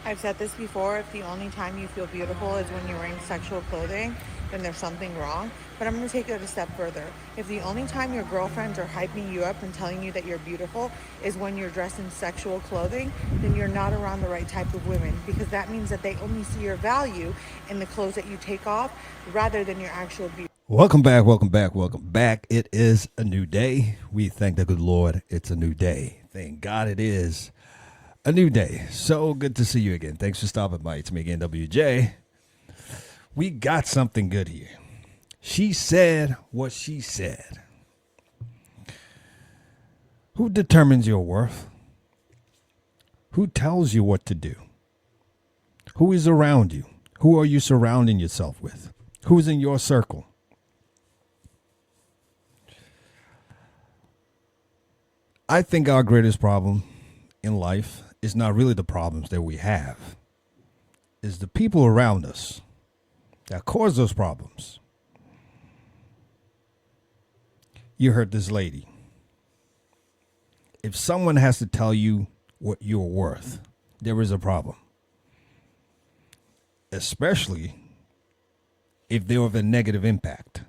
I've said this before, if the only time you feel beautiful is when you're wearing sexual clothing, then there's something wrong. But I'm going to take it a step further. If the only time your girlfriends are hyping you up and telling you that you're beautiful is when you're dressed in sexual clothing, then you're not around the right type of women, because that means that they only see your value in the clothes that you take off rather than your actual beauty. Welcome back, welcome back, welcome back. It is a new day. We thank the good Lord it's a new day. Thank God it is a new day. So good to see you again. Thanks for stopping by. It's me again, WJ. We got something good here. She said what she said. Who determines your worth? Who tells you what to do? Who is around you? Who are you surrounding yourself with? Who's in your circle? I think our greatest problem in life is not really the problems that we have. It's the people around us that cause those problems. You heard this lady. If someone has to tell you what you're worth, there is a problem. Especially if they're of a negative impact.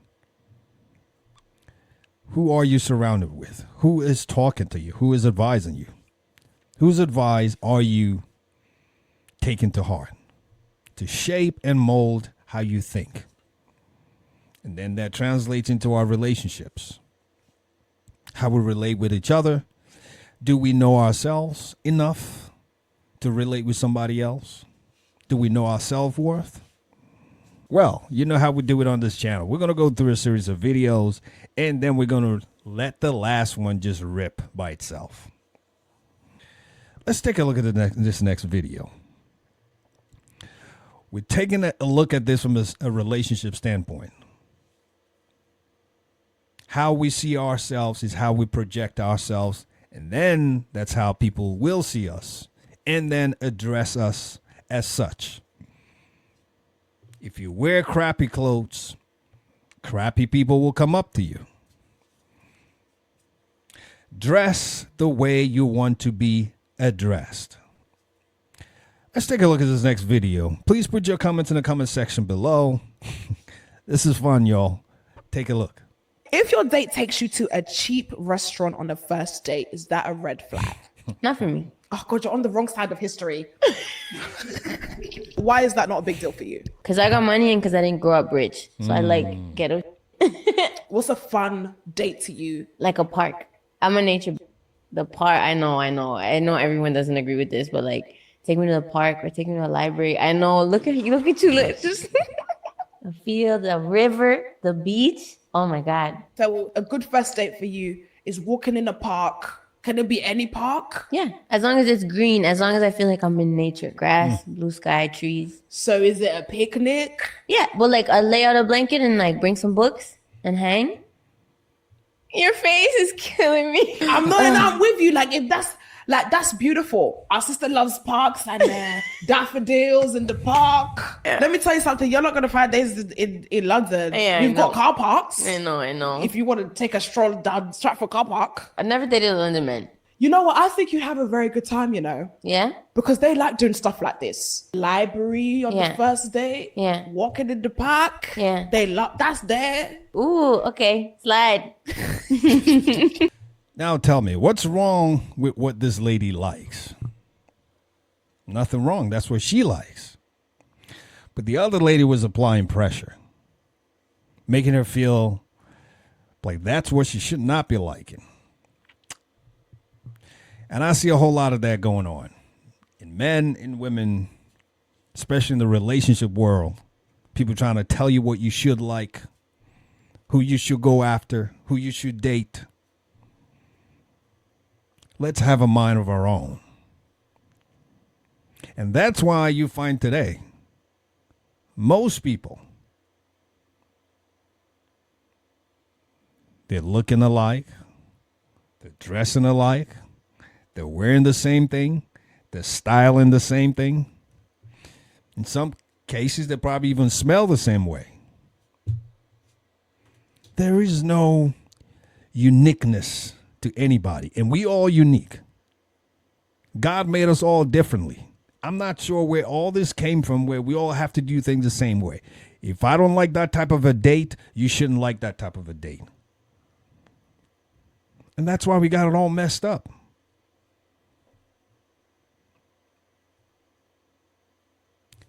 Who are you surrounded with? Who is talking to you? Who is advising you? Whose advice are you taking to heart to shape and mold how you think? And then that translates into our relationships. How we relate with each other. Do we know ourselves enough to relate with somebody else? Do we know our self-worth? Well, you know how we do it on this channel. We're going to go through a series of videos, and then we're going to let the last one just rip by itself. Let's take a look at this next video. We're taking a look at this from a relationship standpoint. How we see ourselves is how we project ourselves, and then that's how people will see us and then address us as such. If you wear crappy clothes, crappy people will come up to you. Dress the way you want to be addressed. Let's take a look at this next video. Please put your comments in the comment section below. This is fun, y'all. Take a look. If your date takes you to a cheap restaurant on the first date, is that a red flag? Not for me. Oh God, you're on the wrong side of history. Why is that not a big deal for you? Because I got money and because I didn't grow up rich. So I like ghetto. What's a fun date to you? Like a park. I'm a nature. The park, I know everyone doesn't agree with this, but like take me to the park or take me to a library. I know, look at you, just the field, the river, the beach. Oh my God. So a good first date for you is walking in a park. Can it be any park? Yeah, as long as it's green, as long as I feel like I'm in nature, grass, blue sky, trees. So is it a picnic? Yeah, but like I lay out a blanket and like bring some books and hang. Your face is killing me. I'm not, and I'm with you. Like if that's beautiful. Our sister loves parks and daffodils in the park. Yeah. Let me tell you something. You're not gonna find days in London. Yeah, we've got car parks. I know. If you want to take a stroll down Stratford car park. I never dated a London man. You know what? I think you have a very good time, you know? Yeah? Because they like doing stuff like this. Library on the first date. Yeah. Walking in the park. Yeah. They love, that's there. Ooh, okay. Slide. Now tell me, what's wrong with what this lady likes? Nothing wrong. That's what she likes. But the other lady was applying pressure, making her feel like that's what she should not be liking. And I see a whole lot of that going on in men and women, especially in the relationship world. People trying to tell you what you should like, who you should go after, who you should date. Let's have a mind of our own. And that's why you find today, most people, they're looking alike, they're dressing alike, they're wearing the same thing, they're styling the same thing. In some cases, they probably even smell the same way. There is no uniqueness to anybody, and we all unique. God made us all differently, I'm not sure where all this came from, where we all have to do things the same way. If I don't like that type of a date, you shouldn't like that type of a date. And that's why we got it all messed up.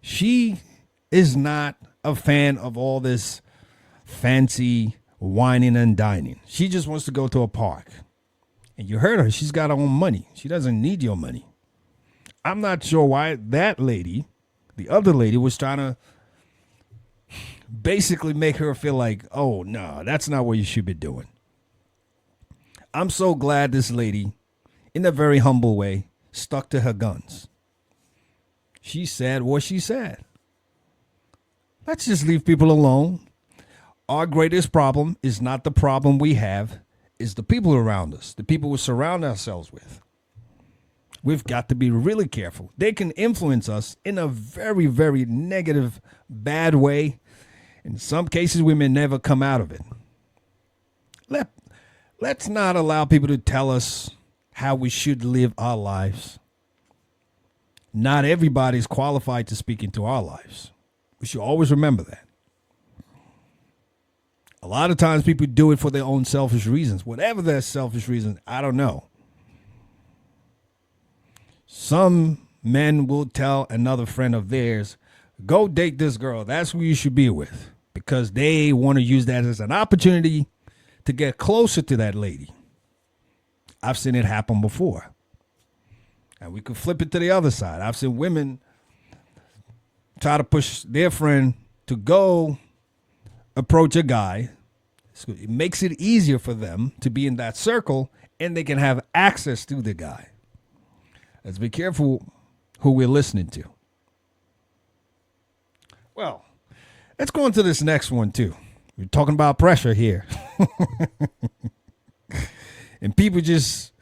She is not a fan of all this fancy whining and dining. She just wants to go to a park. And you heard her. She's got her own money. She doesn't need your money. I'm not sure why that lady, the other lady, was trying to basically make her feel like, oh, no, that's not what you should be doing. I'm so glad this lady, in a very humble way, stuck to her guns. She said what she said. Let's just leave people alone. Our greatest problem is not the problem we have, is the people around us, the people we surround ourselves with. We've got to be really careful. They can influence us in a very, very negative, bad way. In some cases, we may never come out of it. Let's not allow people to tell us how we should live our lives. Not everybody's qualified to speak into our lives. We should always remember that. A lot of times people do it for their own selfish reasons. Whatever their selfish reasons, I don't know. Some men will tell another friend of theirs, go date this girl. That's who you should be with. Because they want to use that as an opportunity to get closer to that lady. I've seen it happen before. And we could flip it to the other side. I've seen women try to push their friend to go approach a guy. So it makes it easier for them to be in that circle, and they can have access to the guy. Let's be careful who we're listening to. Well, let's go into this next one, too. We're talking about pressure here. And people just,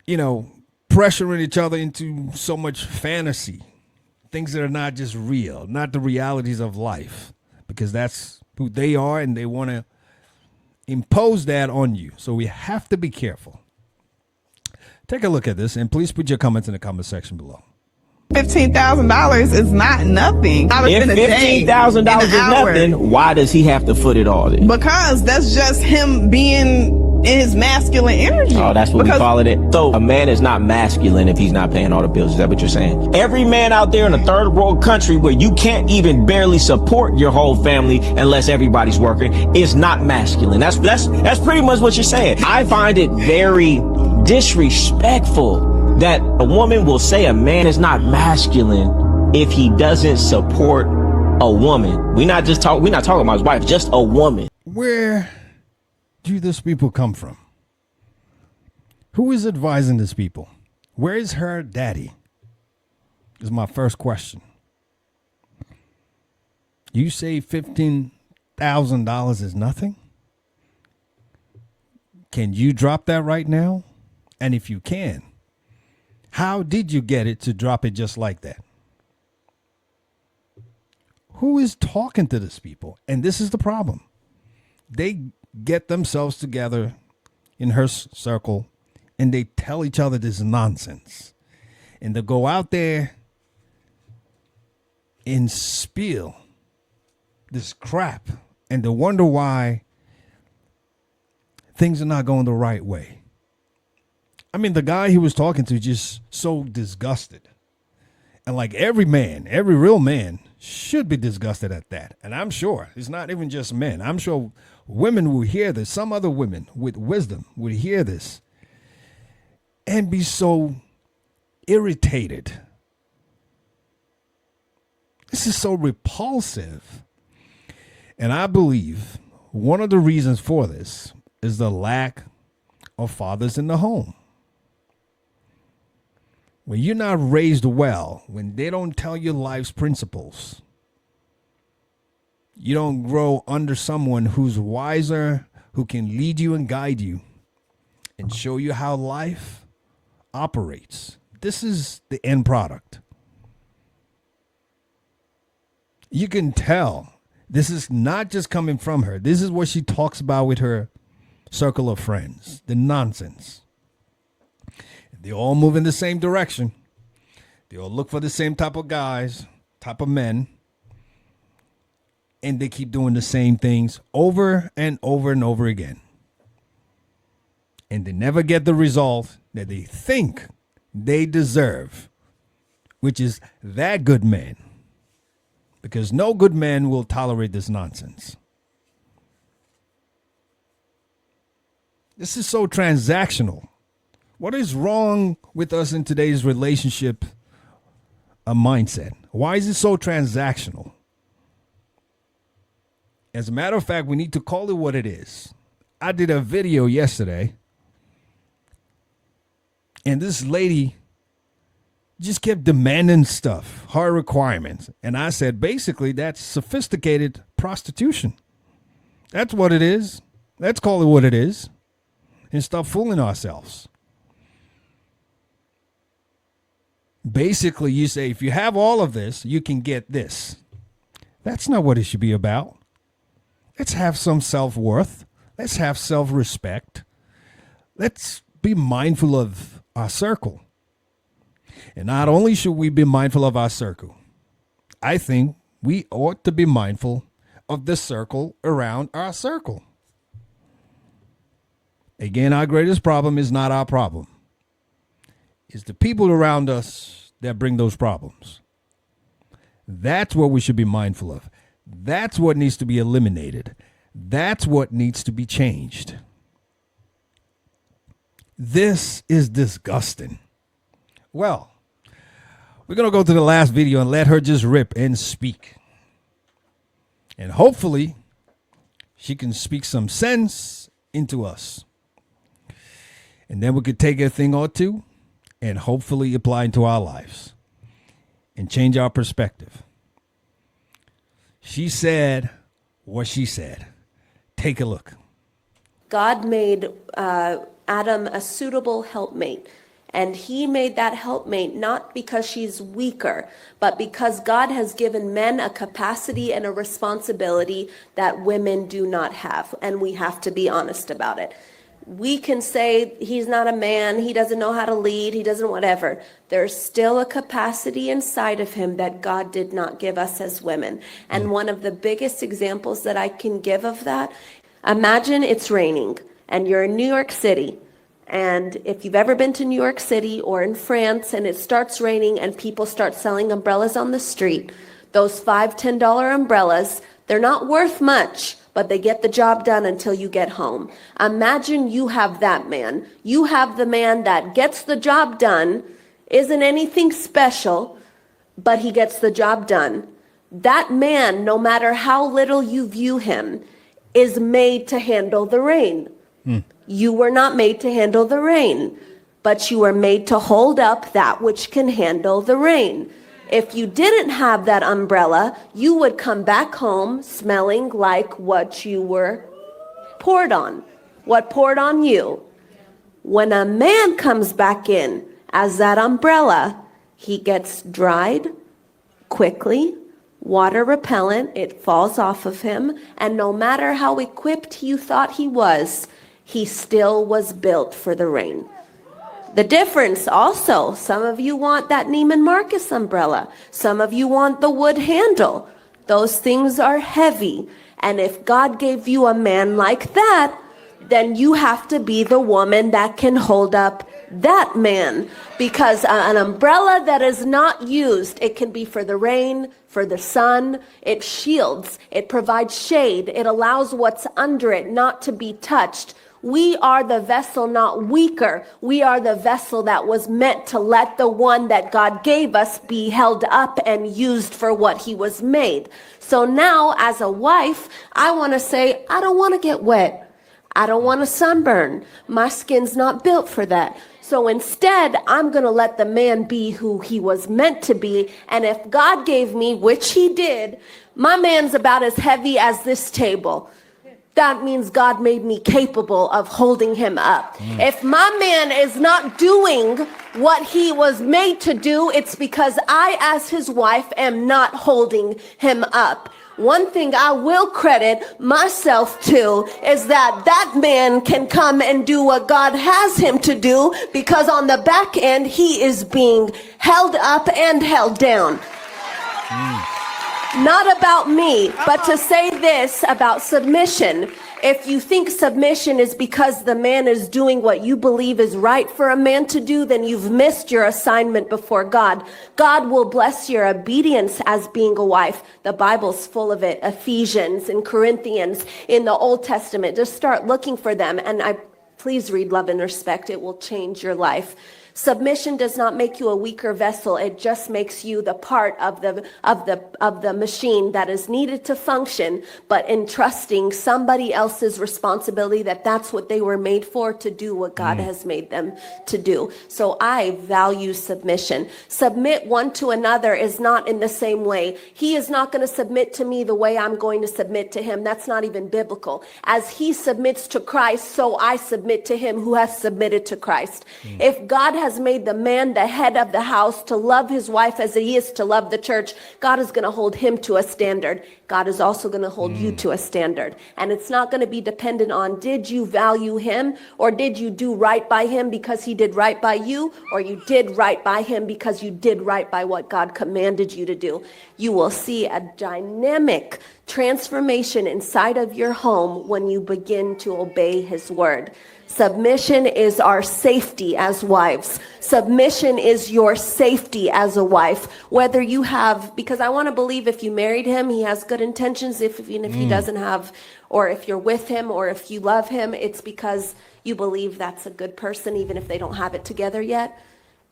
pressuring each other into so much fantasy. Things that are not just real, not the realities of life. Because that's who they are, and they want to impose that on you. So we have to be careful. Take a look at this, and please put your comments in the comment section below. $15,000 is not nothing. If $15,000 is nothing, why does he have to foot it all in? Because that's just him being in his masculine energy. Oh, that's what we call it. So a man is not masculine if he's not paying all the bills. Is that what you're saying? Every man out there in a third world country where you can't even barely support your whole family unless everybody's working is not masculine. That's pretty much what you're saying. I find it very disrespectful that a woman will say a man is not masculine if he doesn't support a woman. We're not talking about his wife, just a woman. Where do these people come from? Who is advising these people? Where is her daddy? Is my first question. You say $15,000 is nothing? Can you drop that right now? And if you can, how did you get it to drop it just like that? Who is talking to these people? And this is the problem. They get themselves together in her circle and they tell each other this nonsense. And they go out there and spill this crap. And they wonder why things are not going the right way. I mean, the guy he was talking to just so disgusted. And like every man, every real man should be disgusted at that. And I'm sure it's not even just men. I'm sure women will hear this. Some other women with wisdom would hear this and be so irritated. This is so repulsive. And I believe one of the reasons for this is the lack of fathers in the home. When you're not raised well, when they don't tell you life's principles, you don't grow under someone who's wiser, who can lead you and guide you and show you how life operates. This is the end product. You can tell this is not just coming from her. This is what she talks about with her circle of friends, the nonsense. They all move in the same direction. They all look for the same type of guys, type of men, and they keep doing the same things over and over and over again. And they never get the result that they think they deserve, which is that good man. Because no good man will tolerate this nonsense. This is so transactional. What is wrong with us in today's relationship mindset? Why is it so transactional? As a matter of fact, we need to call it what it is. I did a video yesterday, and this lady just kept demanding stuff, her requirements. And I said, basically, that's sophisticated prostitution. That's what it is. Let's call it what it is and stop fooling ourselves. Basically, you say, if you have all of this, you can get this. That's not what it should be about. Let's have some self-worth. Let's have self-respect. Let's be mindful of our circle. And not only should we be mindful of our circle, I think we ought to be mindful of the circle around our circle. Again, our greatest problem is not our problem. It's the people around us that bring those problems. That's what we should be mindful of. That's what needs to be eliminated. That's what needs to be changed. This is disgusting. Well, we're going to go to the last video and let her just rip and speak. And hopefully, she can speak some sense into us. And then we could take a thing or two and hopefully apply into our lives and change our perspective. She said what she said. Take a look. God made Adam a suitable helpmate. And he made that helpmate not because she's weaker, but because God has given men a capacity and a responsibility that women do not have. And we have to be honest about it. We can say he's not a man, he doesn't know how to lead, he doesn't whatever. There's still a capacity inside of him that God did not give us as women. And one of the biggest examples that I can give of that, imagine it's raining and you're in New York City. And if you've ever been to New York City or in France and it starts raining and people start selling umbrellas on the street, those $5, $10 umbrellas, they're not worth much, but they get the job done until you get home. Imagine you have that man. You have the man that gets the job done, isn't anything special, but he gets the job done. That man, no matter how little you view him, is made to handle the rain. You were not made to handle the rain, but you were made to hold up that which can handle the rain. If you didn't have that umbrella, you would come back home smelling like what you were poured on, what poured on you. When a man comes back in as that umbrella, he gets dried quickly, water repellent, it falls off of him, and no matter how equipped you thought he still was built for the rain. The difference also, some of you want that Neiman Marcus umbrella. Some of you want the wood handle. Those things are heavy. And if God gave you a man like that, then you have to be the woman that can hold up that man. Because an umbrella that is not used, it can be for the rain, for the sun. It shields, it provides shade. It allows what's under it not to be touched. We are the vessel, not weaker. We are the vessel that was meant to let the one that God gave us be held up and used for what he was made. So now, as a wife, I want to say, I don't want to get wet. I don't want to sunburn. My skin's not built for that. So instead, I'm going to let the man be who he was meant to be. And if God gave me, which he did, my man's about as heavy as this table. That means God made me capable of holding him up. If my man is not doing what he was made to do, it's because I, as his wife, am not holding him up. One thing I will credit myself to is that that man can come and do what God has him to do, because on the back end, he is being held up and held down. Not about me, but to say this about submission. If you think submission is because the man is doing what you believe is right for a man to do, then you've missed your assignment before God. God will bless your obedience as being a wife. The Bible's full of it. Ephesians and Corinthians in the Old Testament. Just start looking for them. And please read Love and Respect. It will change your life. Submission does not make you a weaker vessel. It just makes you the part of the machine that is needed to function, but entrusting somebody else's responsibility that that's what they were made for, to do what God has made them to do. So I value submission. Submit one to another is not in the same way. He is not going to submit to me the way I'm going to submit to him. That's not even biblical. As he submits to Christ, so I submit to him who has submitted to Christ. If God has made the man the head of the house to love his wife as he is to love the church, God is going to hold him to a standard. God is also going to hold you to a standard. And it's not going to be dependent on, did you value him, or did you do right by him because he did right by you, or you did right by him because you did right by what God commanded you to do. You will see a dynamic transformation inside of your home when you begin to obey his word. Submission is our safety as wives. Submission is your safety as a wife. Whether you have, because I want to believe if you married him, he has good intentions. Even if he doesn't have, or if you're with him, or if you love him, it's because you believe that's a good person, even if they don't have it together yet.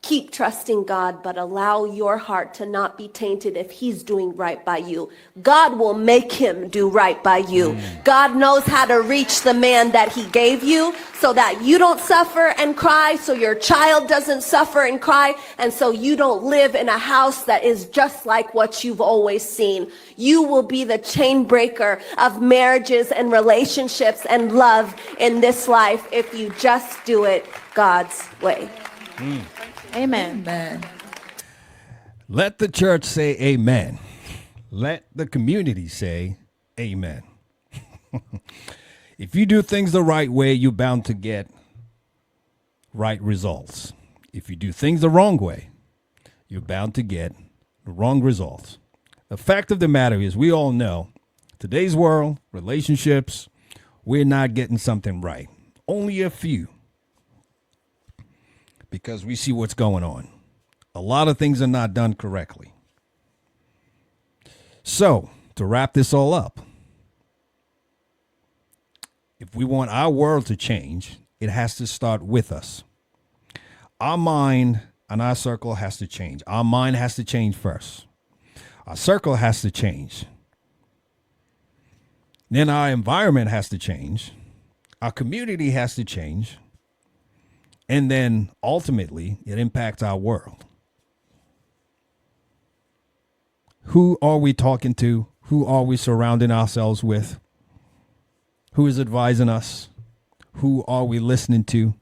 Keep trusting God, but allow your heart to not be tainted if he's doing right by you. God will make him do right by you. God knows how to reach the man that he gave you so that you don't suffer and cry, so your child doesn't suffer and cry, and so you don't live in a house that is just like what you've always seen. You will be the chain breaker of marriages and relationships and love in this life if you just do it God's way. Amen. Let the church say amen. Let the community say amen. If you do things the right way, you're bound to get right results. If you do things the wrong way, you're bound to get the wrong results. The fact of the matter is, we all know today's world, relationships, we're not getting something right. Only a few. Because we see what's going on. A lot of things are not done correctly. So, to wrap this all up, if we want our world to change, it has to start with us. Our mind and our circle has to change. Our mind has to change first. Our circle has to change. Then our environment has to change. Our community has to change. And then ultimately, it impacts our world. Who are we talking to? Who are we surrounding ourselves with? Who is advising us? Who are we listening to?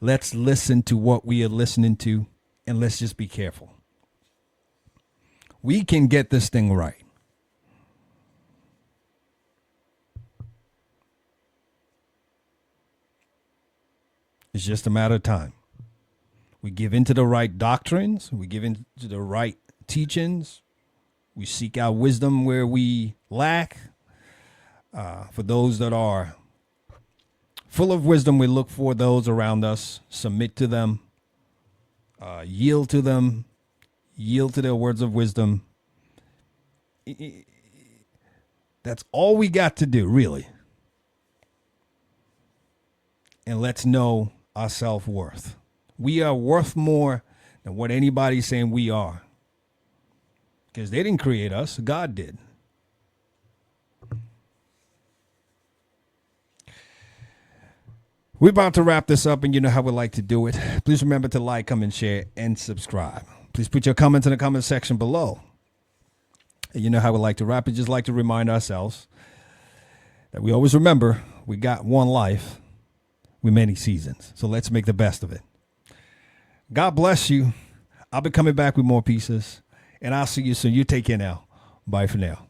Let's listen to what we are listening to, and let's just be careful. We can get this thing right. It's just a matter of time. We give into the right doctrines. We give into the right teachings. We seek out wisdom where we lack. For those that are full of wisdom, we look for those around us, submit to them, yield to them, yield to their words of wisdom. That's all we got to do, really. And let's know our self-worth. We are worth more than what anybody's saying we are. Because they didn't create us, God did. We're about to wrap this up, and you know how we like to do it. Please remember to like, comment, share, and subscribe. Please put your comments in the comment section below. And you know how we like to wrap it. Just like to remind ourselves that we always remember we got one life with many seasons. So let's make the best of it. God bless you. I'll be coming back with more pieces, and I'll see you soon. You take care now. Bye for now.